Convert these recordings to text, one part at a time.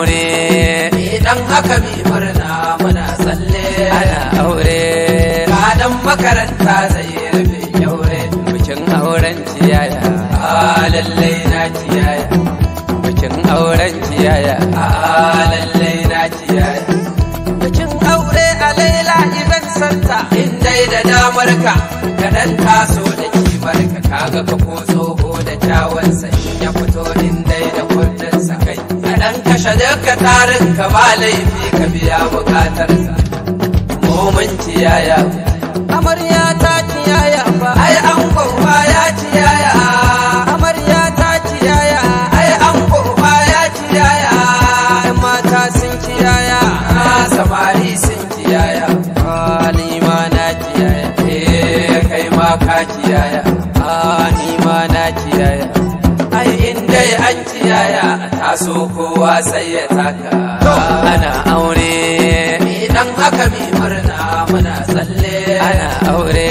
Idan haka mi murna muna tsalle ana aure kadan makaranta zai rufe kyaure bikin auren ciyaya lallai na ciyaya bikin auren ciyaya lallai na ciyaya bikin aure a Laila Event Center in dai da damar ka kadan taso da kimar ka kaga ka ko tsoho da kyawansa in ya fito in dai da kundin sa kai kadan kashe duka tarin ka ba laifi ka biya bukatarsa mun ciyaya amarya ta ciyaya fa ai an goma ya ciyaya amarya ta ciyaya ai an goma ya ciyaya mata sun ciyaya samari sun ciyaya ni ma na ciyaya kai ma ka ciyaya ni ma na ciyaya ai in dai an ciyaya a taso kowa sai ya taka ana aure idan haka mi murna muna tsalle ana aure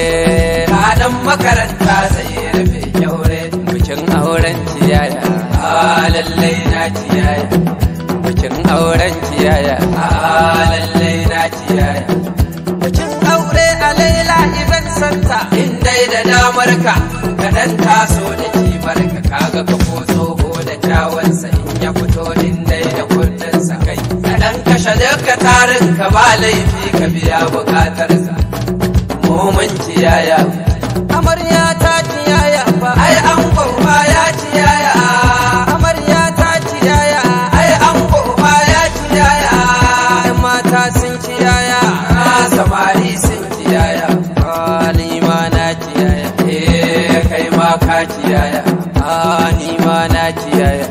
kadan makaranta zai rufe kyaure bikin auren ciyaya lallai na ciyaya bikin auren ciyaya lallai na ciyaya bikin aure a Laila Event Center in dai da damar ka kadan taso da kimar ka kaga ka ko tsoho da kyawansa in ya fito in dai da kundin sa kai kadan kashe duka tarin ka ba laifi ka biya bukatarsa mun ciyaya amarya ta ciyaya fa ai an goma ya ciyaya amarya ta ciyaya ai an goma ya ciyaya mata sun ciyaya samari sun ciyaya ni ma na ciyaya kai ma ka ciyaya ni ma na ciyaya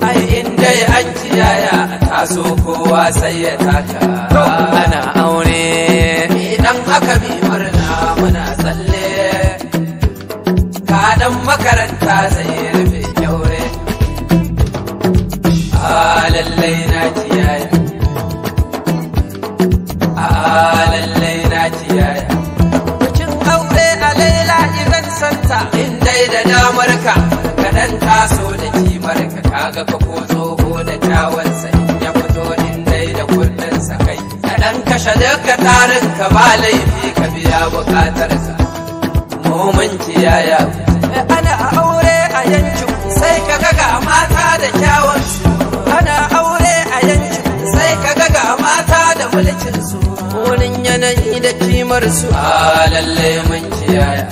ai in dai an ciyaya a taso kowa sai ya taka ana aure idan haka mi murna muna tsalle kadan makaranta zai rufe kyaure lallai na ciyaya lallai na ciyaya bikin aure a Laila Event Center in dai da damar ka kadan taso da kimar ka kaga ka ko tsoho da kyawansa in ya fito in dai da kundin sa kai kadan kashe duka tarin ka ba laifi ka biya bukatarsa mun ciyaya ana aure a yankin sai ka ga mata da kyawansu ana aure a yankin sai ka ga mata da mulkin su wurin yanayi da kimar su lallai mun ciyaya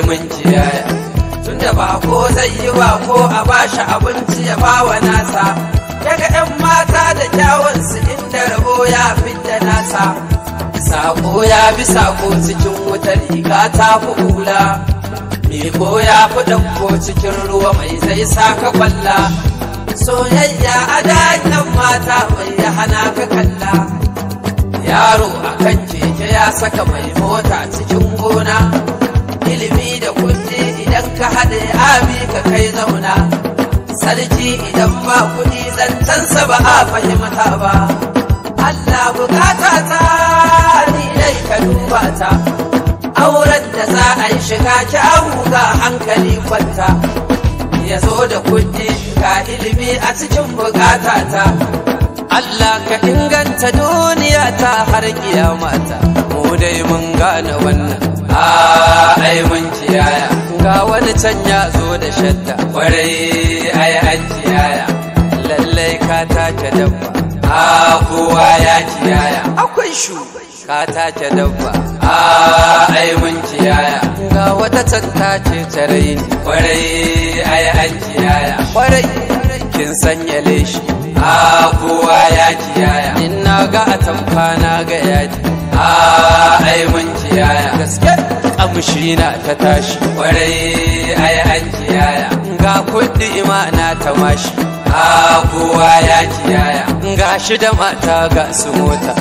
mun ciyaya tunda ba ko zai yi ba ko a bashi abinci ya bawa nasa daga yan mata da kyawunsu inda rabo ya fidda nasa sako ya bi sako cikin wutar riga ta fi hula miko ya fi ɗauko cikin ruwa mai zai saka kwalla soyayya a dakin mata mai ya hana ka kalla yaro a kan keke ya saka mai mota cikin gona ilimi da kuɗi idan ka haɗe abi ka kai zauna sarki idan ba kuɗi zancensa ba a fahimta ba Allah bukata ta ni dai ka duba ta auren da za a yi shiga kyawu ga hankali kwanta ya zo da kuɗi ga ilimi a cikin bukata ta Allah ka inganta duniya ta har kiyamata mu dai mun gane wannan ai mun ciyaya ga wani can ya zo da shadda kwarai ai an ciyaya lallai ka take dabba kowa ya ciyaya akwai shu ka take dabba ai mun ciyaya ga wata can ta ce tarai ne kwarai ai an ciyaya kwarai kin sanya leshi kowa ya ciyaya in na ga atamfa na ga yaji ai mun ciyaya gaske kamshi na ta tashi kwarai ai an ciyaya ga kuɗi na ta mashi kowa ya ciyaya ga shi da mata ga su mota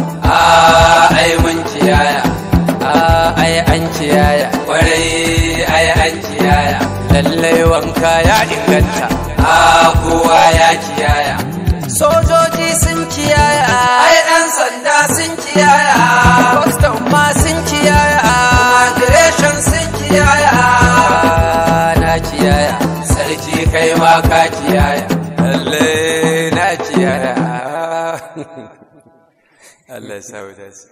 ai mun ciyaya ai an ciyaya kwarai ai an ciyaya lallai wanka ya inganta kowa ya ciyaya sojoji sun ciyaya ai ɗan sanda sun ciyaya custom ma sun ciyaya immigration sun ciyaya na ciyaya sarki kai ma ka ciyaya lallai na ciyaya yaya Allah ya sa mu dace